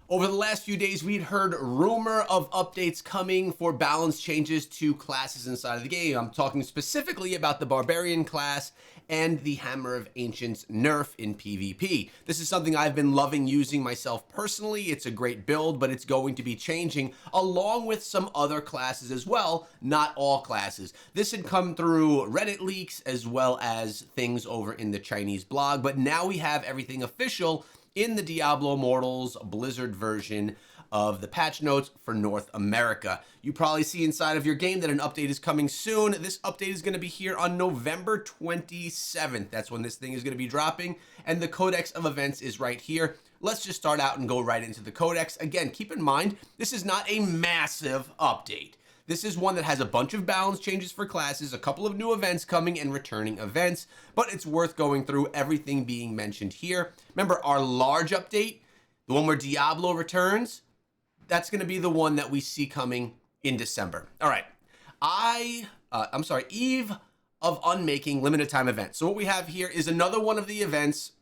Over the last few days, we'd heard rumor of updates coming for balance changes to classes inside of the game. I'm talking specifically about the Barbarian class and the Hammer of Ancients nerf in PvP. This is something I've been loving using myself personally. It's a great build, but it's going to be changing along with some other classes as well, not all classes. This had come through Reddit leaks as well as things over in the Chinese blog, but now we have everything official in the Diablo Immortal's Blizzard version of the patch notes for North America. You probably see inside of your game that an update is coming soon. This update is going to be here on November 27th. That's when this thing is going to be dropping, and the Codex of Events is right here. Let's just start out and go right into the Codex. Again, keep in mind, this is not a massive update. This is one that has a bunch of balance changes for classes, a couple of new events coming and returning events, but it's worth going through everything being mentioned here. Remember, our large update, the one where Diablo returns, that's going to be the one that we see coming in December. All right, Eve of Unmaking limited time event. So what we have here is another one of the events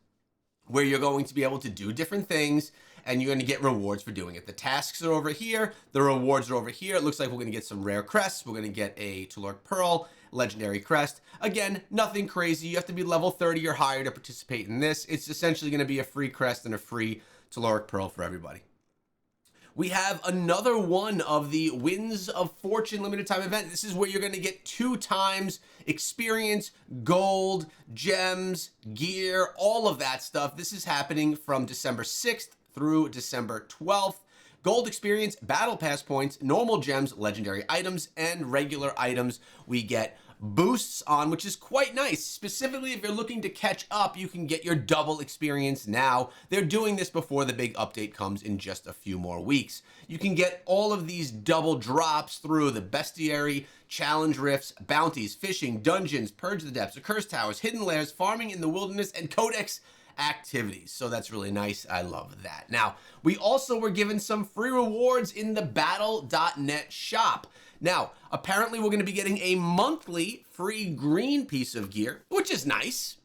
where you're going to be able to do different things and you're going to get rewards for doing it. The tasks are over here. The rewards are over here. It looks like we're going to get some rare crests. We're going to get a Tolaric Pearl, legendary crest. Again, nothing crazy. You have to be level 30 or higher to participate in this. It's essentially going to be a free crest and a free Tolaric Pearl for everybody. We have another one of the Winds of Fortune limited time event. This is where you're going to get 2 times experience, gold, gems, gear, all of that stuff. This is happening from December 6th through December 12th. Gold experience, battle pass points, normal gems, legendary items, and regular items we get boosts on, which is quite nice. Specifically, if you're looking to catch up, you can get your double experience now. They're doing this before the big update comes in just a few more weeks. You can get all of these double drops through the bestiary, challenge rifts, bounties, fishing, dungeons, purge the depths, accursed towers, hidden lairs, farming in the wilderness, and codex activities. So that's really nice. I love that. Now, we also were given some free rewards in the battle.net shop. Now, apparently we're going to be getting a monthly free green piece of gear, which is nice.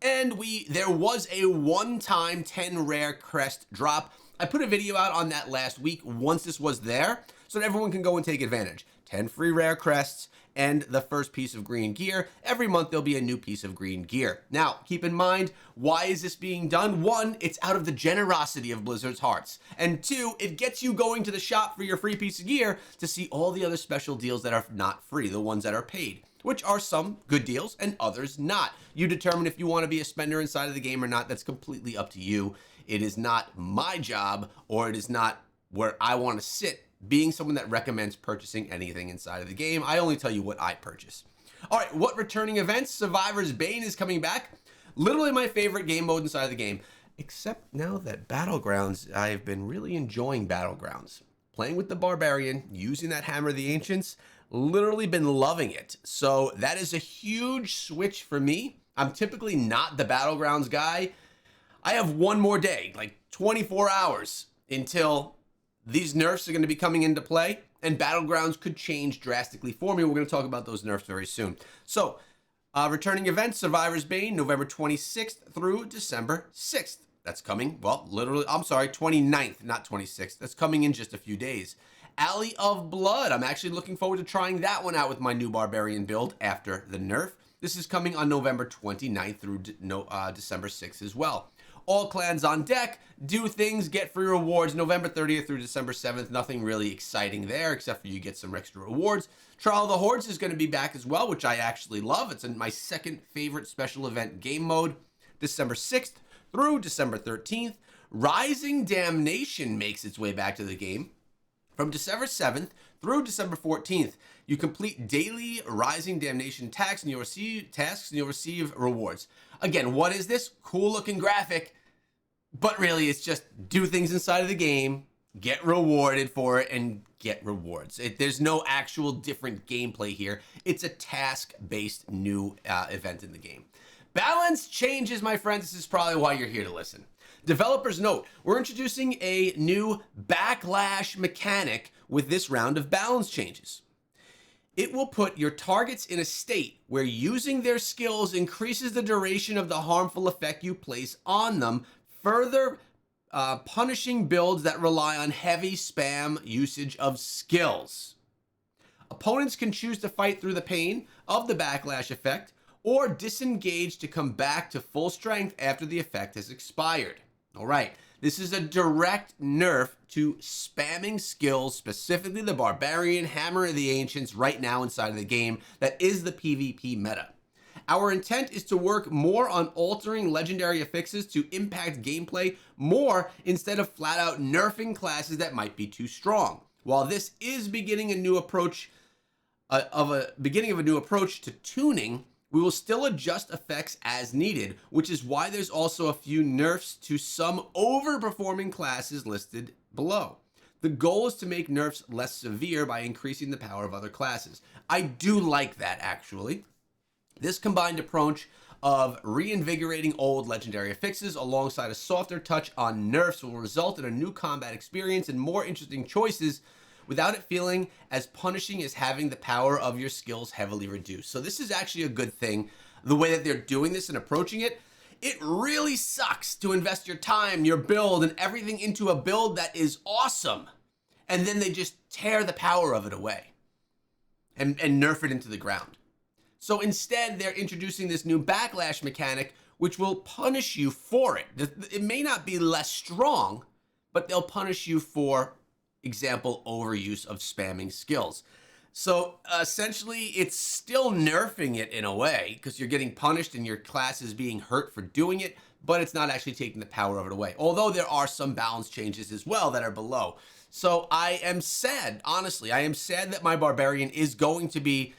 And there was a one-time 10 rare crest drop. I put a video out on that last week once this was there, so that everyone can go and take advantage. 10 free rare crests and the first piece of green gear. Every month there'll be a new piece of green gear. Now, keep in mind, why is this being done? 1, it's out of the generosity of Blizzard's hearts. And 2, it gets you going to the shop for your free piece of gear to see all the other special deals that are not free, the ones that are paid, which are some good deals and others not. You determine if you want to be a spender inside of the game or not. That's completely up to you. It is not my job, or it is not where I want to sit being someone that recommends purchasing anything inside of the game. I only tell you what I purchase. All right, what returning events? Survivor's Bane is coming back. Literally my favorite game mode inside of the game. Except now that Battlegrounds, I've been really enjoying Battlegrounds. Playing with the Barbarian, using that Hammer of the Ancients, literally been loving it. So that is a huge switch for me. I'm typically not the Battlegrounds guy. I have one more day, like 24 hours, until these nerfs are going to be coming into play, and Battlegrounds could change drastically for me. We're going to talk about those nerfs very soon. So, returning events, Survivor's Bane, November 26th through December 6th. That's coming, well, literally, I'm sorry, 29th, not 26th. That's coming in just a few days. Alley of Blood, I'm actually looking forward to trying that one out with my new Barbarian build after the nerf. This is coming on November 29th through December 6th as well. All clans on deck, do things, get free rewards, November 30th through December 7th. Nothing really exciting there, except for you get some extra rewards. Trial of the Hordes is going to be back as well, which I actually love. It's my second favorite special event game mode, December 6th through December 13th. Rising Damnation makes its way back to the game from December 7th through December 14th. You complete daily Rising Damnation tasks and you'll receive rewards. Again, what is this? Cool looking graphic, but really it's just do things inside of the game, get rewarded for it, and get rewards. There's no actual different gameplay here. It's a task-based new event in the game. Balance changes, my friends. This is probably why you're here to listen. Developers note, we're introducing a new backlash mechanic with this round of balance changes. It will put your targets in a state where using their skills increases the duration of the harmful effect you place on them, further punishing builds that rely on heavy spam usage of skills. Opponents can choose to fight through the pain of the backlash effect or disengage to come back to full strength after the effect has expired. All right, this is a direct nerf to spamming skills, specifically the Barbarian, Hammer of the Ancients right now inside of the game. That is the PvP meta. Our intent is to work more on altering legendary affixes to impact gameplay more instead of flat out nerfing classes that might be too strong. While this is beginning a new approach of a new approach to tuning, we will still adjust effects as needed, which is why there's also a few nerfs to some overperforming classes listed below. The goal is to make nerfs less severe by increasing the power of other classes. I do like that, actually. This combined approach of reinvigorating old legendary affixes alongside a softer touch on nerfs will result in a new combat experience and more interesting choices without it feeling as punishing as having the power of your skills heavily reduced. So this is actually a good thing, the way that they're doing this and approaching it. It really sucks to invest your time, your build, and everything into a build that is awesome, and then they just tear the power of it away and nerf it into the ground. So instead, they're introducing this new backlash mechanic, which will punish you for it. It may not be less strong, but they'll punish you for, example, overuse of spamming skills. So essentially, it's still nerfing it in a way because you're getting punished and your class is being hurt for doing it, but it's not actually taking the power of it away. Although there are some balance changes as well that are below. So I am sad, honestly, I am sad that my Barbarian is going to be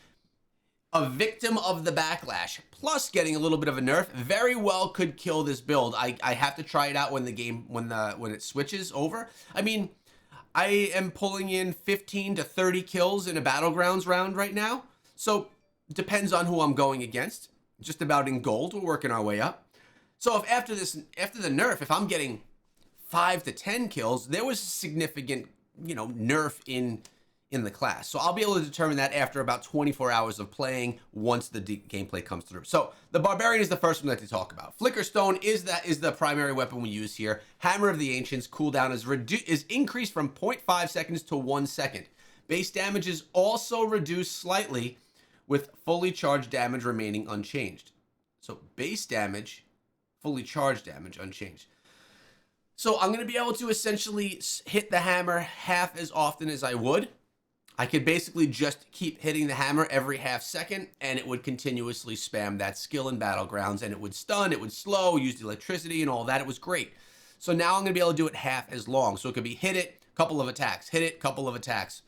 a victim of the backlash, plus getting a little bit of a nerf. Very well could kill this build. I have to try it out when the game, when it switches over. I mean, I am pulling in 15 to 30 kills in a Battlegrounds round right now. So depends on who I'm going against. Just about in gold, we're working our way up. So if after the nerf, if I'm getting 5 to 10 kills, there was a significant, nerf in the class. So I'll be able to determine that after about 24 hours of playing once the gameplay comes through. So the Barbarian is the first one that to talk about. Flicker Stone is the primary weapon we use here. Hammer of the Ancients cooldown is increased from 0.5 seconds to 1 second. Base damage is also reduced slightly with fully charged damage remaining unchanged. So base damage, fully charged damage unchanged. So I'm going to be able to essentially hit the hammer half as often as I would. I could basically just keep hitting the hammer every half second and it would continuously spam that skill in Battlegrounds, and it would stun, it would slow, use the electricity and all that. It was great. So now I'm going to be able to do it half as long. So it could be hit it, couple of attacks, hit it, couple of attacks.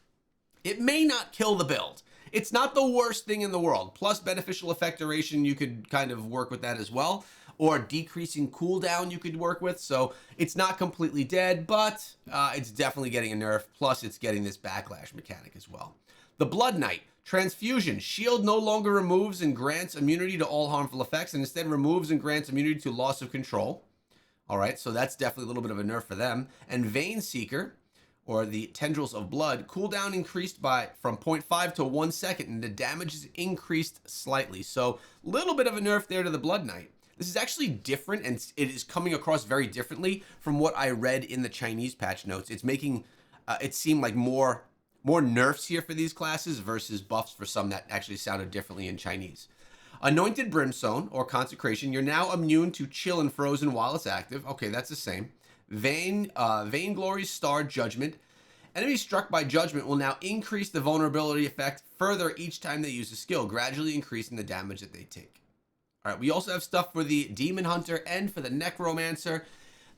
It may not kill the build. It's not the worst thing in the world. Plus beneficial effect duration, you could kind of work with that as well. Or decreasing cooldown you could work with. So it's not completely dead, but it's definitely getting a nerf. Plus it's getting this backlash mechanic as well. The Blood Knight, transfusion. Shield no longer removes and grants immunity to all harmful effects, and instead removes and grants immunity to loss of control. All right, so that's definitely a little bit of a nerf for them. And Vein Seeker, or the Tendrils of Blood, cooldown increased from 0.5 to 1 second, and the damage is increased slightly. So a little bit of a nerf there to the Blood Knight. This is actually different, and it is coming across very differently from what I read in the Chinese patch notes. It's making it seem like more nerfs here for these classes versus buffs for some that actually sounded differently in Chinese. Anointed Brimstone, or Consecration, you're now immune to chill and frozen while it's active. Okay, that's the same. Vainglory's Star Judgment. Enemies struck by Judgment will now increase the vulnerability effect further each time they use a skill, gradually increasing the damage that they take. All right, we also have stuff for the Demon Hunter and for the Necromancer.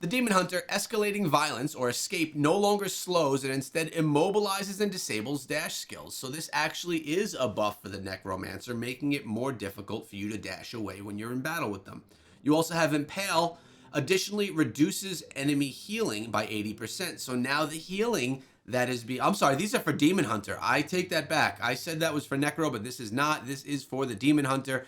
The Demon Hunter, escalating violence or escape no longer slows and instead immobilizes and disables dash skills. So this actually is a buff for the Necromancer, making it more difficult for you to dash away when you're in battle with them. You also have Impale, additionally reduces enemy healing by 80%. So now the healing that is I'm sorry, these are for Demon Hunter. I take that back. I said that was for Necro, but this is not. This is for the Demon Hunter.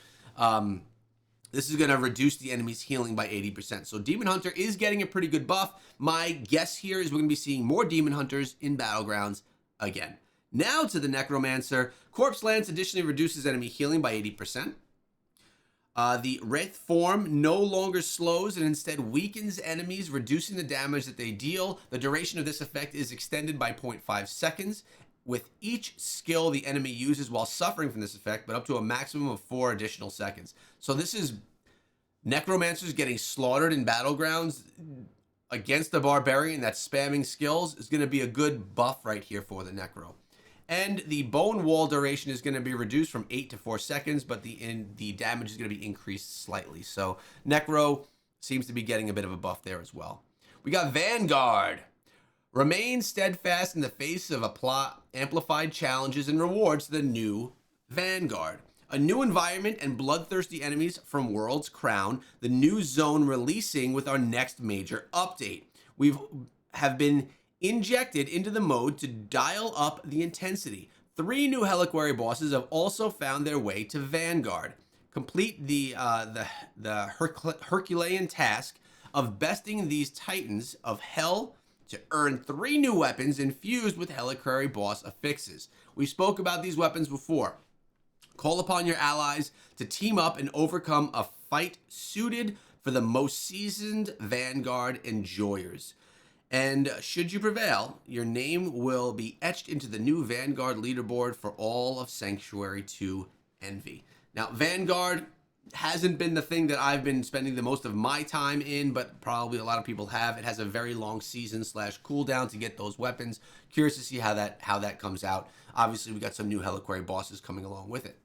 This is going to reduce the enemy's healing by 80%. So Demon Hunter is getting a pretty good buff. My guess here is we're going to be seeing more Demon Hunters in Battlegrounds again. Now to the Necromancer. Corpse Lance additionally reduces enemy healing by 80%. The Wraith form no longer slows and instead weakens enemies, reducing the damage that they deal. The duration of this effect is extended by 0.5 seconds with each skill the enemy uses while suffering from this effect, but up to a maximum of 4 additional seconds. So this is necromancers getting slaughtered in battlegrounds against the barbarian that's spamming skills is going to be a good buff right here for the necro. And the bone wall duration is going to be reduced from 8 to 4 seconds, but the damage is going to be increased slightly. So necro seems to be getting a bit of a buff there as well. We got Vanguard. Remain steadfast in the face of amplified challenges and rewards to the new Vanguard. A new environment and bloodthirsty enemies from World's Crown, the new zone releasing with our next major update. We have been injected into the mode to dial up the intensity. 3 new Heliquary bosses have also found their way to Vanguard. Complete the Herculean task of besting these titans of hell to earn 3 new weapons infused with Heliquary boss affixes. We spoke about these weapons before. Call upon your allies to team up and overcome a fight suited for the most seasoned Vanguard enjoyers. And should you prevail, your name will be etched into the new Vanguard leaderboard for all of Sanctuary to envy. Now, Vanguard hasn't been the thing that I've been spending the most of my time in, but probably a lot of people have. It has a very long season / cooldown to get those weapons. Curious to see how that comes out. Obviously, we got some new Heliquary bosses coming along with it.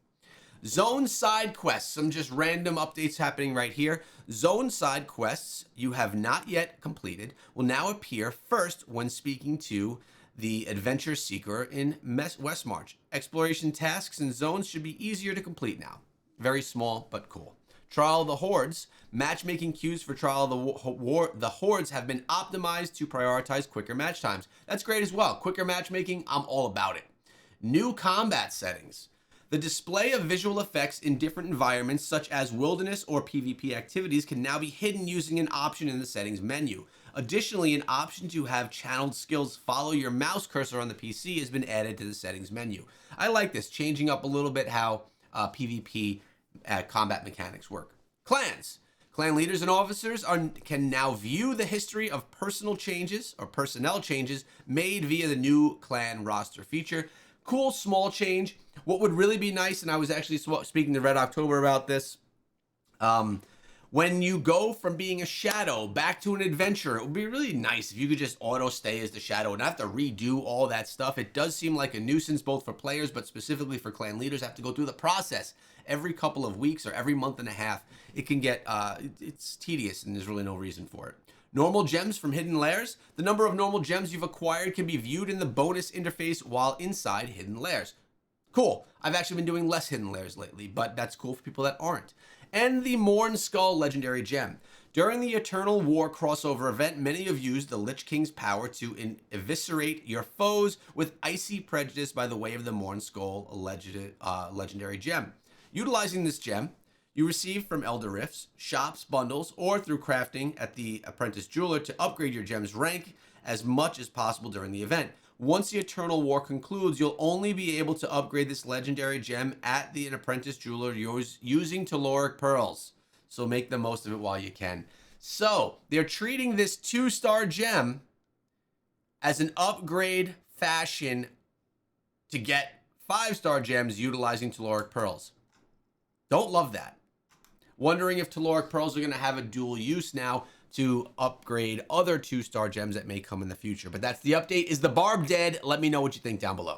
Zone side quests, some just random updates happening right here. Zone side quests you have not yet completed will now appear first when speaking to the adventure seeker in Westmarch. Exploration tasks and zones should be easier to complete now. Very small, but cool. Trial of the Hordes. Matchmaking queues for Trial of the Hordes have been optimized to prioritize quicker match times. That's great as well. Quicker matchmaking, I'm all about it. New combat settings. The display of visual effects in different environments, such as wilderness or PvP activities, can now be hidden using an option in the settings menu. Additionally, an option to have channeled skills follow your mouse cursor on the PC has been added to the settings menu. I like this, changing up a little bit how PvP combat mechanics work. Clans. Clan leaders and officers can now view the history of personnel changes made via the new clan roster feature. Cool small change. What would really be nice, and I was actually speaking to Red October about this, when you go from being a shadow back to an adventurer, it would be really nice if you could just auto stay as the shadow and not have to redo all that stuff. It does seem like a nuisance both for players, but specifically for clan leaders, have to go through the process every couple of weeks or every month and a half. It can get, it's tedious, and there's really no reason for it. Normal gems from hidden lairs. The number of normal gems you've acquired can be viewed in the bonus interface while inside hidden lairs. Cool. I've actually been doing less hidden lairs lately, but that's cool for people that aren't. And the Morn Skull legendary gem. During the Eternal War crossover event, many have used the Lich King's power to eviscerate your foes with icy prejudice by the way of the Morn Skull legendary gem. Utilizing this gem, you receive from Elder Rifts, shops, bundles, or through crafting at the Apprentice Jeweler to upgrade your gem's rank as much as possible during the event. Once the Eternal War concludes, you'll only be able to upgrade this legendary gem at the Apprentice Jeweler using Telluric Pearls. So make the most of it while you can. So they're treating this 2-star gem as an upgrade fashion to get 5-star gems utilizing Telluric Pearls. Don't love that. Wondering if Telluric Pearls are going to have a dual use now to upgrade other 2-star gems that may come in the future. But that's the update. Is the barb dead? Let me know what you think down below.